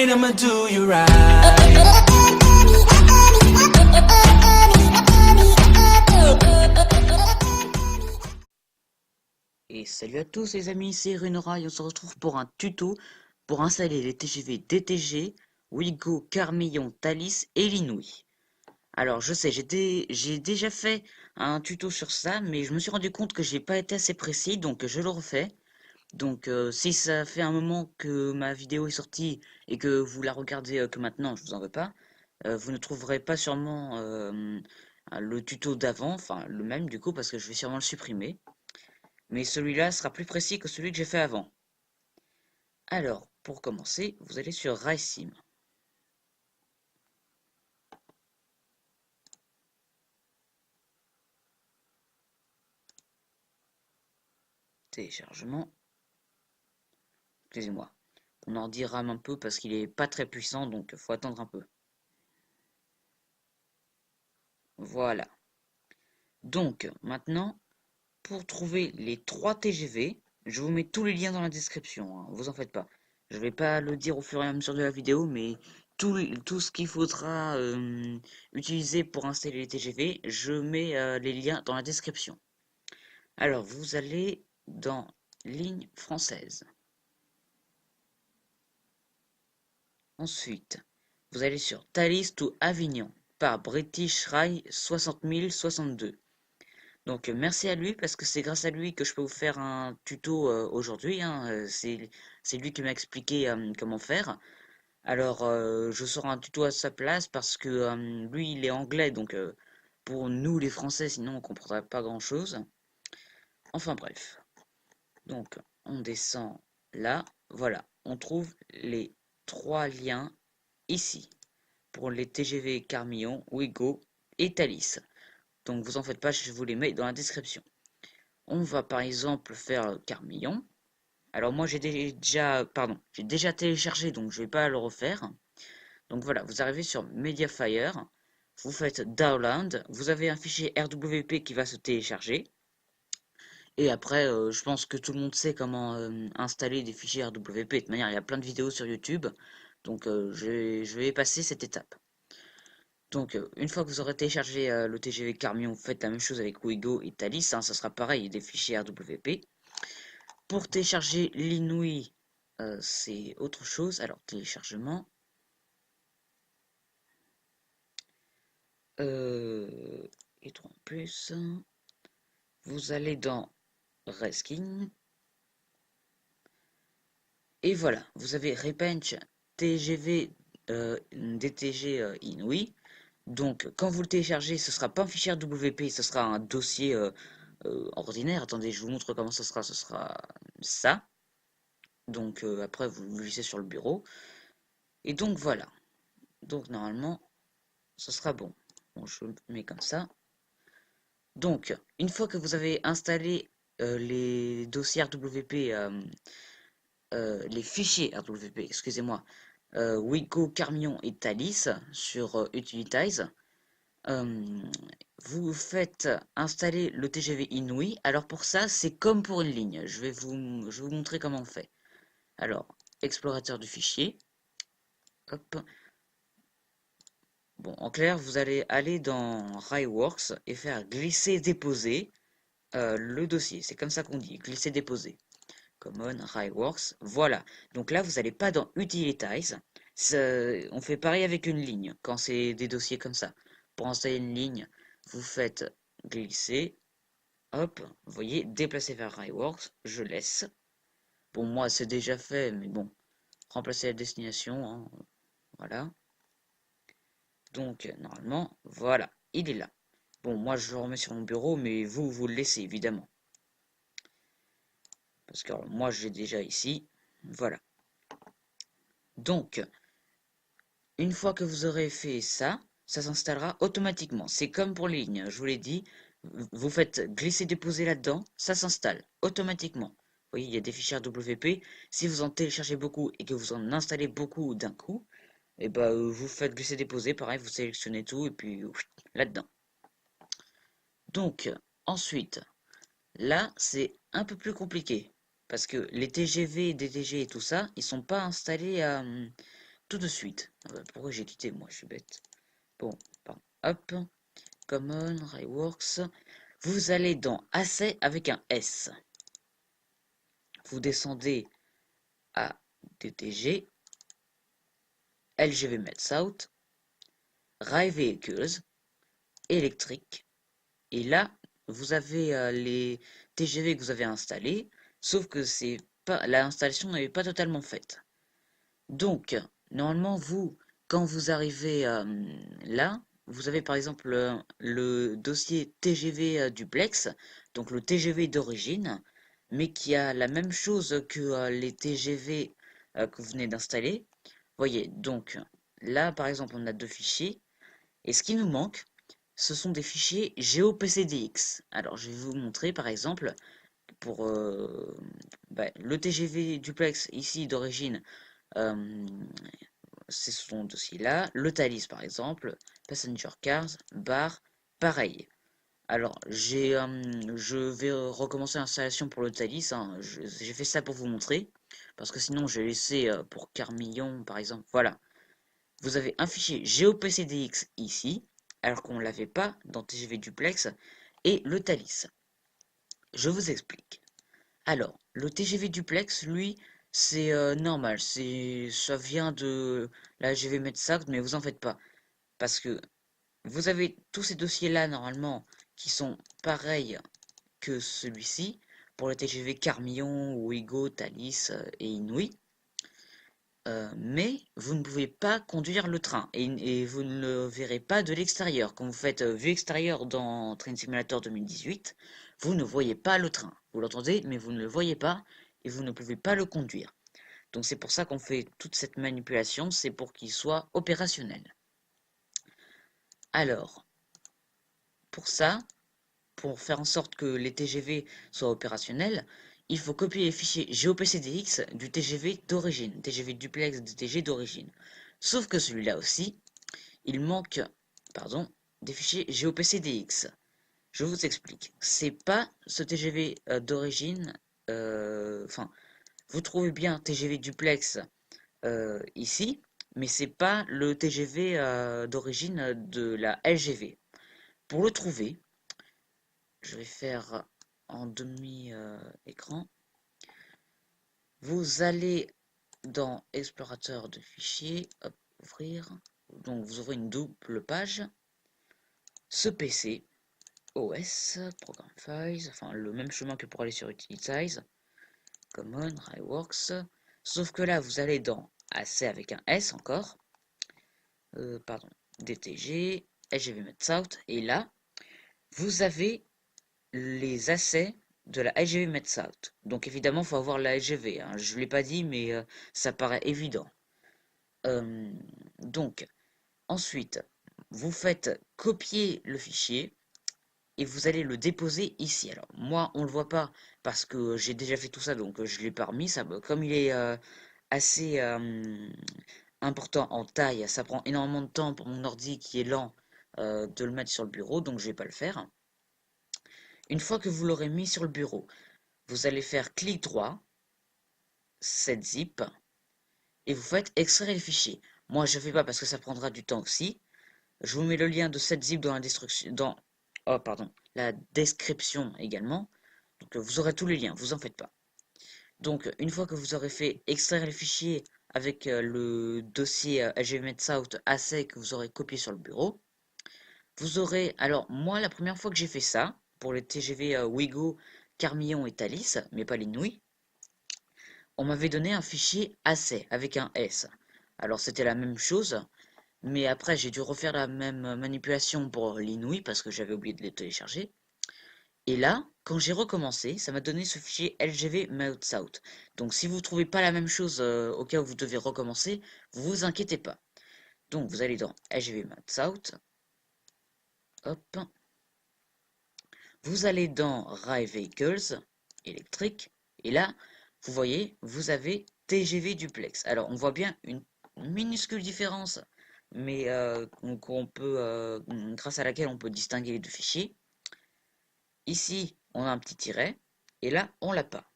right, I'ma do you right. Et salut à tous les amis, c'est Runora et on se retrouve pour un tuto pour installer les TGV DTG, Ouigo, Carmillon, Thalys et l'Inouï. Alors je sais, j'ai déjà fait un tuto sur ça, mais je me suis rendu compte que j'ai pas été assez précis, donc je le refais. Donc si ça fait un moment que ma vidéo est sortie et que vous la regardez que maintenant, je vous en veux pas, vous ne trouverez pas sûrement le tuto d'avant, enfin le même du coup, parce que je vais sûrement le supprimer. Mais celui-là sera plus précis que celui que j'ai fait avant. Alors, pour commencer, vous allez sur RiceSim. Téléchargement. Excusez-moi. Mon ordi rame un peu parce qu'il est pas très puissant, donc il faut attendre un peu. Voilà. Donc, maintenant, pour trouver les 3 TGV, je vous mets tous les liens dans la description, hein, vous en faites pas. Je vais pas le dire au fur et à mesure de la vidéo, mais tout ce qu'il faudra utiliser pour installer les TGV, je mets les liens dans la description. Alors, vous allez dans ligne française. Ensuite, vous allez sur Thalys to Avignon par British Rail 60062. Donc, merci à lui parce que c'est grâce à lui que je peux vous faire un tuto aujourd'hui, hein. C'est lui qui m'a expliqué comment faire. Alors, je sors un tuto à sa place parce que lui, il est anglais, donc pour nous les Français, sinon on comprendrait pas grand-chose. Enfin bref. Donc, on descend là. Voilà, on trouve les 3 liens ici pour les TGV Carmillon, Ouigo et Thalys. Donc, vous en faites pas, je vous les mets dans la description. On va par exemple faire Carmillon. Alors, moi j'ai déjà téléchargé, donc je vais pas le refaire. Donc voilà, vous arrivez sur Mediafire, vous faites Download, vous avez un fichier RWP qui va se télécharger. Et après, je pense que tout le monde sait comment installer des fichiers RWP. De toute manière, il y a plein de vidéos sur YouTube. Donc, je vais passer cette étape. Donc, une fois que vous aurez téléchargé le TGV Carmion, vous faites la même chose avec Ouigo et Thalys. Hein, ça sera pareil, des fichiers RWP. Pour télécharger l'Inouï, c'est autre chose. Alors, téléchargement. Et 3 en plus. Vous allez dans Reskin. Et voilà, vous avez Repench TGV DTG Inouï. Donc, quand vous le téléchargez, ce sera pas un fichier WP, ce sera un dossier ordinaire. Attendez, je vous montre comment ce sera. Ce sera ça. Donc, après, vous le glissez sur le bureau. Et donc, voilà. Donc, normalement, ce sera bon. Bon, je le mets comme ça. Donc, une fois que vous avez installé les dossiers RWP, les fichiers RWP, excusez-moi, Wigo, Carmion et Thalys sur Utilitize, vous faites installer le TGV Inouï. Alors pour ça, c'est comme pour une ligne. Je vais vous montrer comment on fait. Alors, explorateur du fichier. Hop. Bon, en clair, vous allez aller dans RaiWorks et faire glisser-déposer le dossier. C'est comme ça qu'on dit, glisser-déposer. Common, RaiWorks, voilà. Donc là, vous n'allez pas dans Utilitize. On fait pareil avec une ligne, quand c'est des dossiers comme ça. Pour installer une ligne, vous faites glisser, hop, vous voyez, déplacer vers RaiWorks, je laisse. Bon, moi, c'est déjà fait, mais bon, remplacer la destination, hein, voilà. Donc, normalement, voilà, il est là. Bon, moi, je le remets sur mon bureau, mais vous le laissez, évidemment. Parce que moi, j'ai déjà ici, voilà. Donc, une fois que vous aurez fait ça, ça s'installera automatiquement. C'est comme pour les lignes, je vous l'ai dit. Vous faites glisser-déposer là-dedans, ça s'installe automatiquement. Vous voyez, il y a des fichiers WP. Si vous en téléchargez beaucoup et que vous en installez beaucoup d'un coup, et ben, vous faites glisser-déposer, pareil, vous sélectionnez tout et puis là-dedans. Donc, ensuite, là, c'est un peu plus compliqué. Parce que les TGV, DTG et tout ça, ils sont pas installés tout de suite. Ah bah, pourquoi j'ai quitté? Moi, je suis bête. Bon, pardon. Hop, Common, Reworks. Vous allez dans Assez avec un S. Vous descendez à DTG, LGV Met-South, Rail Vehicles, électrique. Et là, vous avez les TGV que vous avez installés, sauf que c'est pas l'installation n'est pas totalement faite. Donc, normalement, vous, quand vous arrivez là, vous avez par exemple le dossier TGV duplex, donc le TGV d'origine, mais qui a la même chose que les TGV que vous venez d'installer. Voyez, donc là, par exemple, on a deux fichiers, et ce qui nous manque, ce sont des fichiers GeoPCDX. Alors, je vais vous montrer, par exemple, pour le TGV duplex ici d'origine. Euh, c'est son dossier-là. Le Thalys, par exemple. Passenger Cars, Bar, pareil. Alors, je vais recommencer l'installation pour le Thalys. Hein. J'ai fait ça pour vous montrer. Parce que sinon, j'ai laissé pour Carmillon, par exemple. Voilà. Vous avez un fichier GeoPCDX ici, alors qu'on ne l'avait pas dans TGV Duplex, et le Thalys. Je vous explique. Alors, le TGV Duplex, lui, c'est normal, ça vient de la GV Metsact, mais vous en faites pas. Parce que vous avez tous ces dossiers-là, normalement, qui sont pareils que celui-ci, pour le TGV Carmillon, Ouigo, Thalys et Inouï. Mais vous ne pouvez pas conduire le train et vous ne le verrez pas de l'extérieur. Quand vous faites vue extérieure dans Train Simulator 2018, vous ne voyez pas le train. Vous l'entendez, mais vous ne le voyez pas et vous ne pouvez pas le conduire. Donc c'est pour ça qu'on fait toute cette manipulation, c'est pour qu'il soit opérationnel. Alors, pour ça, pour faire en sorte que les TGV soient opérationnels, il faut copier les fichiers GeoPCDX du TGV d'origine, TGV duplex DTG d'origine. Sauf que celui-là aussi, il manque, pardon, des fichiers GeoPCDX. Je vous explique. C'est pas ce TGV d'origine, enfin, vous trouvez bien TGV duplex ici, mais c'est pas le TGV d'origine de la LGV. Pour le trouver, je vais faire en demi-écran. Vous allez dans explorateur de fichiers, hop, ouvrir. Donc vous ouvrez une double page. Ce PC, OS, Program Files, enfin le même chemin que pour aller sur Utilize, Common, Reworks. Sauf que là, vous allez dans AC avec un S encore. Pardon, DTG, LGV Met-South. Et là, vous avez les assets de la LGV Met-South. Donc évidemment, il faut avoir la LGV. Hein. Je ne l'ai pas dit, mais ça paraît évident. Donc, ensuite, vous faites copier le fichier et vous allez le déposer ici. Alors, moi, on ne le voit pas parce que j'ai déjà fait tout ça, donc je ne l'ai pas remis. Ça, comme il est assez important en taille, ça prend énormément de temps pour mon ordi qui est lent de le mettre sur le bureau, donc je ne vais pas le faire. Une fois que vous l'aurez mis sur le bureau, vous allez faire clic droit, set zip, et vous faites extraire les fichiers. Moi, je ne fais pas parce que ça prendra du temps aussi. Je vous mets le lien de cette zip dans la description également. Donc vous aurez tous les liens, vous en faites pas. Donc une fois que vous aurez fait extraire les fichiers avec le dossier LGMetSouth AC que vous aurez copié sur le bureau, vous aurez, alors moi la première fois que j'ai fait ça, pour les TGV Ouigo, Carmillon et Thalys, mais pas les Nouilles, on m'avait donné un fichier AC avec un S. Alors c'était la même chose, mais après, j'ai dû refaire la même manipulation pour l'inouï parce que j'avais oublié de les télécharger. Et là, quand j'ai recommencé, ça m'a donné ce fichier LGV South. Donc si vous ne trouvez pas la même chose au cas où vous devez recommencer, vous vous inquiétez pas. Donc vous allez dans LGV South. Hop. Vous allez dans Rail Vehicles, électrique. Et là, vous voyez, vous avez TGV Duplex. Alors on voit bien une minuscule différence mais grâce à laquelle on peut distinguer les deux fichiers. Ici, on a un petit tiret, et là, on l'a pas.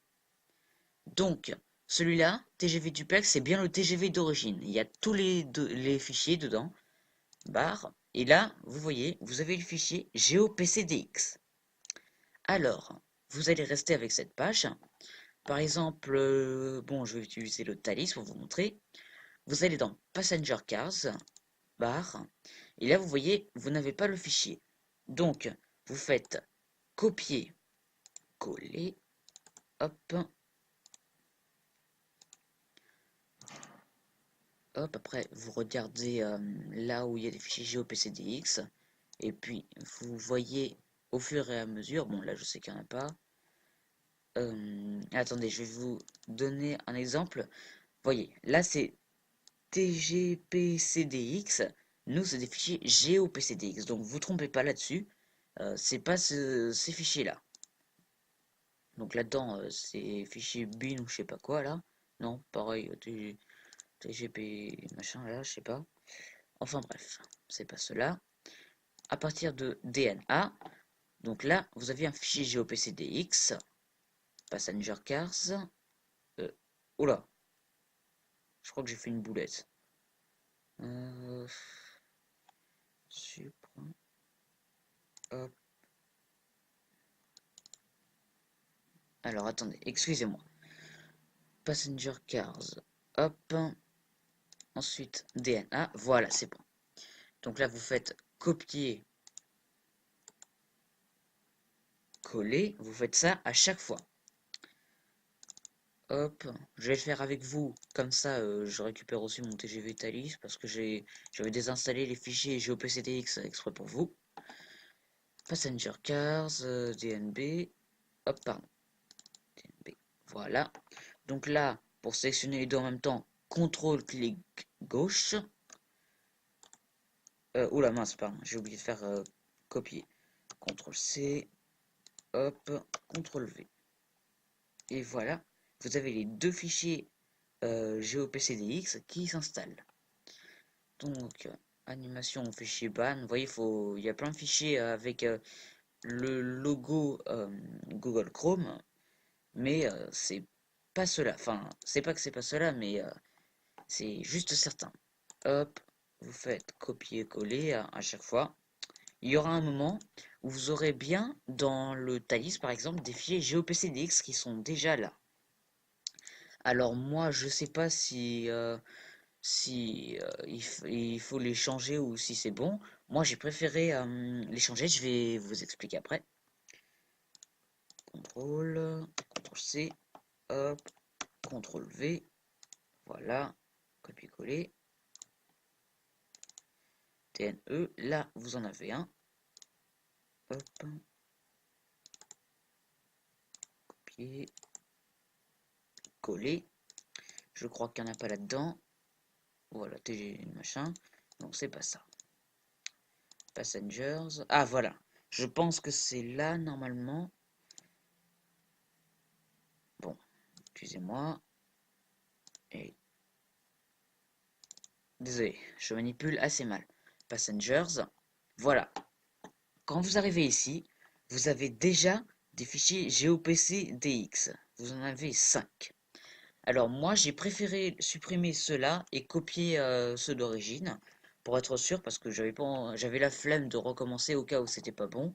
Donc, Celui-là, TGV duplex, c'est bien le TGV d'origine. Il y a tous les fichiers dedans, barre. Et là, vous voyez, vous avez le fichier GeoPCDX. Alors, vous allez rester avec cette page. Par exemple, bon, je vais utiliser le Thalys pour vous montrer. Vous allez dans Passenger Cars, barre, et là, vous voyez, vous n'avez pas le fichier. Donc, vous faites copier, coller, hop, hop, après, vous regardez là où il y a des fichiers GeoPCDX, et puis, vous voyez au fur et à mesure, bon, là, je sais qu'il n'y en a pas. Attendez, je vais vous donner un exemple. Voyez, là, c'est TGPCDX, nous c'est des fichiers GeoPCDX, donc vous trompez pas là-dessus, c'est pas ces fichiers-là. Donc là-dedans, c'est fichier bin ou je sais pas quoi là. Non, pareil, TGP machin là, je sais pas. Enfin bref, c'est pas cela. À partir de DNA, donc là, vous avez un fichier GeoPCDX, Passenger Cars. Oula, je crois que j'ai fait une boulette. Supra. Hop. Alors attendez, excusez-moi. Passenger Cars. Hop. Ensuite DNA. Voilà, c'est bon. Donc là, vous faites copier, coller. Vous faites ça à chaque fois. Hop. Je vais le faire avec vous. Comme ça, je récupère aussi mon TGV Thalys parce que j'avais désinstallé les fichiers GeoPCDX exprès pour vous. Passenger Cars, DNB. Hop, pardon. DNB. Voilà. Donc là, pour sélectionner les deux en même temps, CTRL clic gauche. Oula mince, pardon, j'ai oublié de faire copier. CTRL C, hop, CTRL V. Et voilà, vous avez les deux fichiers GeoPCDX qui s'installent. Donc, animation fichier ban, vous voyez, il y a plein de fichiers avec le logo Google Chrome, mais c'est pas cela. Enfin, c'est pas que c'est pas cela, mais c'est juste certain. Hop, vous faites copier-coller à chaque fois. Il y aura un moment où vous aurez bien dans le Thalys par exemple des fichiers GeoPCDX qui sont déjà là. Alors moi je sais pas si il faut les changer ou si c'est bon. Moi j'ai préféré les changer, je vais vous expliquer après. CTRL, CTRL C, hop, CTRL V, voilà, copier-coller. TNE, là vous en avez un. Hop, copier, coller. Je crois qu'il n'y en a pas là-dedans. Voilà, TG machin. Donc c'est pas ça. Passengers. Ah voilà. Je pense que c'est là normalement. Bon, excusez-moi. Et désolé, je manipule assez mal. Passengers. Voilà. Quand vous arrivez ici, vous avez déjà des fichiers GeoPC DX. Vous en avez 5. Alors moi, j'ai préféré supprimer ceux-là et copier ceux d'origine pour être sûr parce que j'avais la flemme de recommencer au cas où c'était pas bon.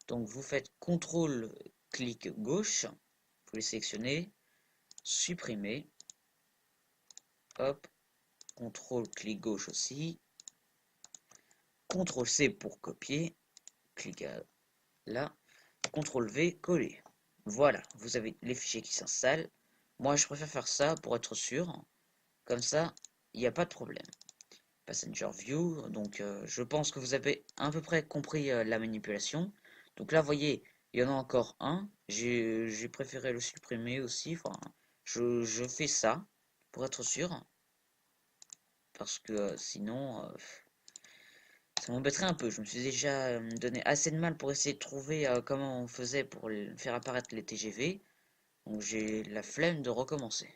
Donc vous faites CTRL clic gauche, vous les sélectionnez, supprimer, hop, CTRL clic gauche aussi, CTRL C pour copier, clic là, CTRL V, coller. Voilà, vous avez les fichiers qui s'installent. Moi je préfère faire ça pour être sûr, comme ça il n'y a pas de problème. Passenger View, donc je pense que vous avez à peu près compris la manipulation. Donc là, vous voyez, il y en a encore un. J'ai préféré le supprimer aussi. Enfin, je fais ça pour être sûr. Parce que sinon, ça m'embêterait un peu. Je me suis déjà donné assez de mal pour essayer de trouver comment on faisait pour faire apparaître les TGV. Donc j'ai la flemme de recommencer.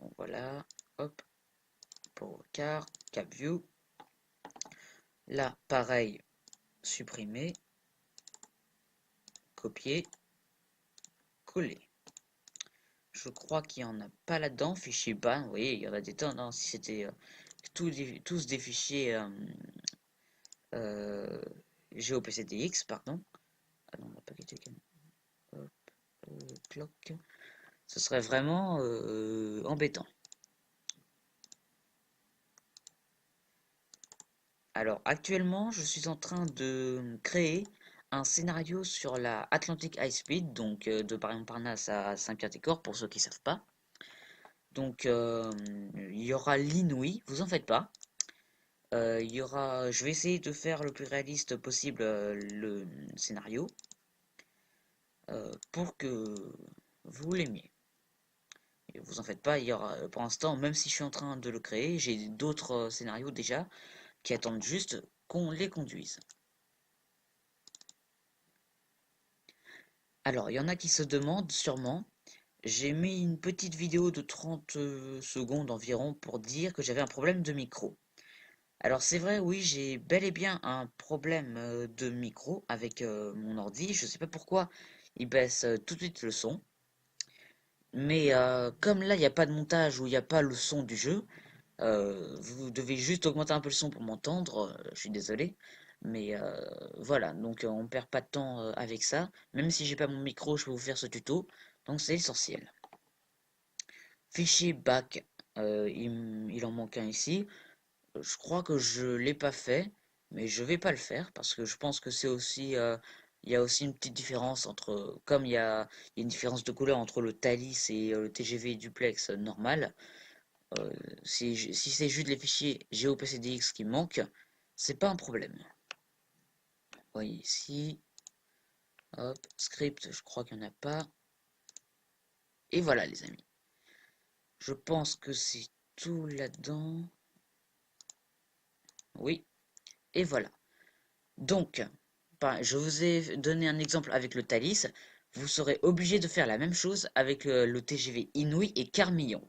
Donc voilà, hop, pour car, cap view. Là, pareil, supprimer, copier, coller. Je crois qu'il n'y en a pas là-dedans. Fichier ban, oui, il y en a des tonnes, hein. Si c'était tous des fichiers euh, GOPCDX, pardon. Ah non, on n'a pas quitté. Hop, clock. Ce serait vraiment embêtant. Alors actuellement, je suis en train de créer un scénario sur la Atlantic High Speed, donc de Paris-Montparnasse à Saint-Pierre-des-Corps, pour ceux qui ne savent pas. Donc il y aura l'Inouï, vous en faites pas. Je vais essayer de faire le plus réaliste possible le scénario pour que vous l'aimiez. Et vous en faites pas, il y aura, pour l'instant, même si je suis en train de le créer, j'ai d'autres scénarios déjà qui attendent juste qu'on les conduise. Alors, il y en a qui se demandent sûrement, j'ai mis une petite vidéo de 30 secondes environ pour dire que j'avais un problème de micro. Alors c'est vrai, oui, j'ai bel et bien un problème de micro avec mon ordi. Je sais pas pourquoi il baisse tout de suite le son. Mais comme là, il n'y a pas de montage ou il n'y a pas le son du jeu, vous devez juste augmenter un peu le son pour m'entendre. Je suis désolé. Mais voilà, donc on perd pas de temps avec ça. Même si j'ai pas mon micro, je peux vous faire ce tuto. Donc c'est essentiel. Fichier back, il en manque un ici. Je crois que je l'ai pas fait, mais je vais pas le faire parce que je pense que c'est aussi, il y a aussi une petite différence entre, comme il y a une différence de couleur entre le Thalys et le TGV duplex normal. euh, si c'est juste les fichiers GOPCDX qui manquent, c'est pas un problème. Vous voyez ici, hop, script, je crois qu'il n'y en a pas. Et voilà les amis. Je pense que c'est tout là-dedans. Oui, et voilà. Donc, je vous ai donné un exemple avec le Thalys. Vous serez obligé de faire la même chose avec le TGV Inouï et Carmillon.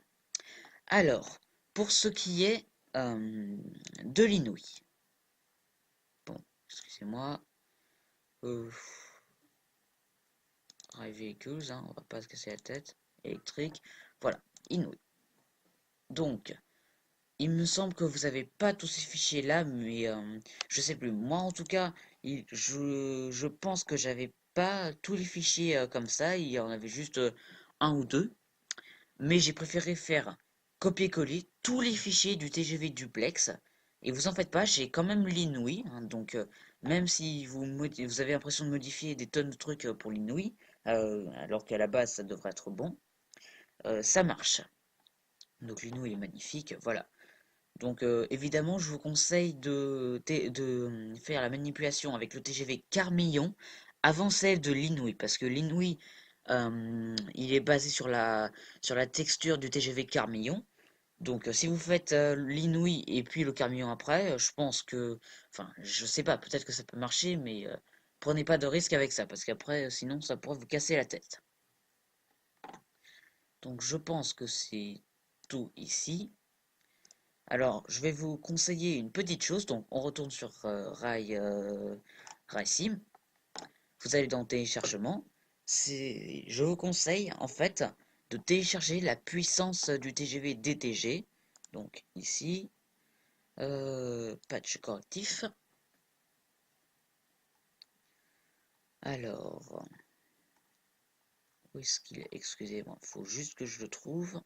Alors, pour ce qui est de l'Inouï. Bon, excusez-moi. Euh, Drive Vehicles, hein, on va pas se casser la tête. Électrique. Voilà, Inouï. Donc, il me semble que vous n'avez pas tous ces fichiers là, mais je sais plus. Moi en tout cas, je pense que j'avais pas tous les fichiers comme ça, il y en avait juste un ou deux. Mais j'ai préféré faire copier-coller tous les fichiers du TGV duplex. Et vous en faites pas, j'ai quand même l'inouï, hein, donc même si vous avez l'impression de modifier des tonnes de trucs pour l'inouï, alors qu'à la base ça devrait être bon, ça marche. Donc l'inouï est magnifique, voilà. Donc évidemment, je vous conseille de faire la manipulation avec le TGV Carmillon avant celle de l'Inouï, parce que l'Inouï, il est basé sur la texture du TGV Carmillon. Donc si vous faites l'Inouï et puis le Carmillon après, je pense que, enfin, je sais pas, peut-être que ça peut marcher, mais prenez pas de risque avec ça, parce qu'après, sinon, ça pourrait vous casser la tête. Donc je pense que c'est tout ici. Alors, je vais vous conseiller une petite chose. Donc, on retourne sur Sim. Vous allez dans téléchargement. Je vous conseille en fait de télécharger la puissance du TGV DTG. Donc ici, patch correctif. Alors, où est-ce qu'il est? Excusez-moi, il faut juste que je le trouve.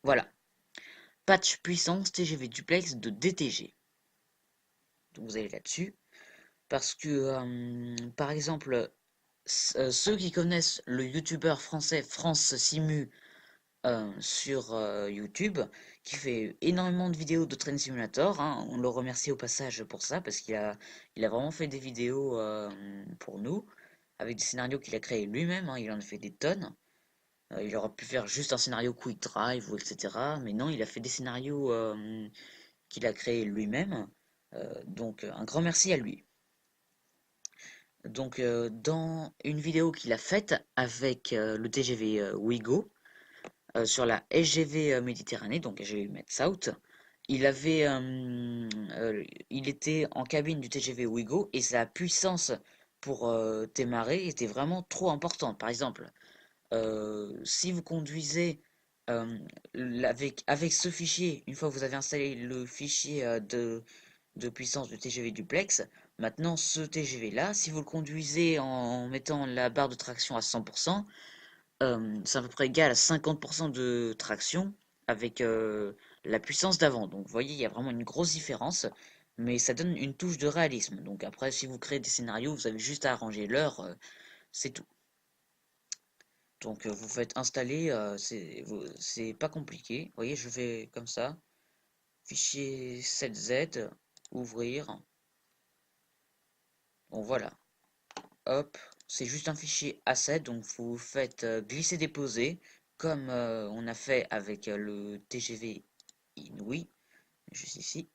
Voilà, patch puissance TGV duplex de DTG. Donc vous allez là-dessus. Parce que, par exemple, ceux qui connaissent le youtubeur français France Simu sur YouTube, qui fait énormément de vidéos de Train Simulator, hein, on le remercie au passage pour ça, parce il a vraiment fait des vidéos pour nous, avec des scénarios qu'il a créés lui-même, hein, il en a fait des tonnes. Il aurait pu faire juste un scénario Quick Drive ou etc. Mais non, il a fait des scénarios qu'il a créés lui-même. Donc un grand merci à lui. Donc, dans une vidéo qu'il a faite avec le TGV Ouigo sur la SGV Méditerranée, donc SGV Med South, il était en cabine du TGV Ouigo et sa puissance pour démarrer était vraiment trop importante. Par exemple, Si vous conduisez avec ce fichier, une fois que vous avez installé le fichier de puissance du TGV duplex, maintenant ce TGV là, si vous le conduisez en mettant la barre de traction à 100%, c'est à peu près égal à 50% de traction avec la puissance d'avant. Donc vous voyez, il y a vraiment une grosse différence, mais ça donne une touche de réalisme. Donc après, si vous créez des scénarios, vous avez juste à arranger l'heure, c'est tout. Donc vous faites installer, c'est pas compliqué. Vous voyez, je fais comme ça. Fichier 7Z, ouvrir. Bon voilà, hop, c'est juste un fichier A7, donc vous faites glisser-déposer, comme on a fait avec le TGV Inouï, juste ici.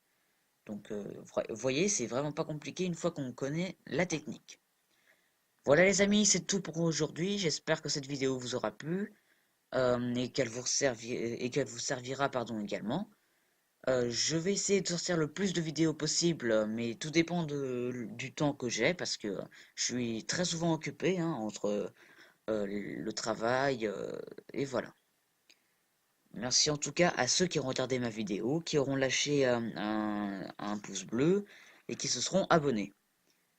Donc vous voyez, c'est vraiment pas compliqué une fois qu'on connaît la technique. Voilà les amis, c'est tout pour aujourd'hui. J'espère que cette vidéo vous aura plu et qu'elle vous servira pardon, également. Je vais essayer de sortir le plus de vidéos possible, mais tout dépend du temps que j'ai parce que je suis très souvent occupé hein, entre le travail et voilà. Merci en tout cas à ceux qui ont regardé ma vidéo, qui auront lâché un pouce bleu et qui se seront abonnés.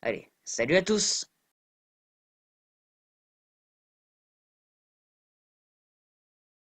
Allez, salut à tous!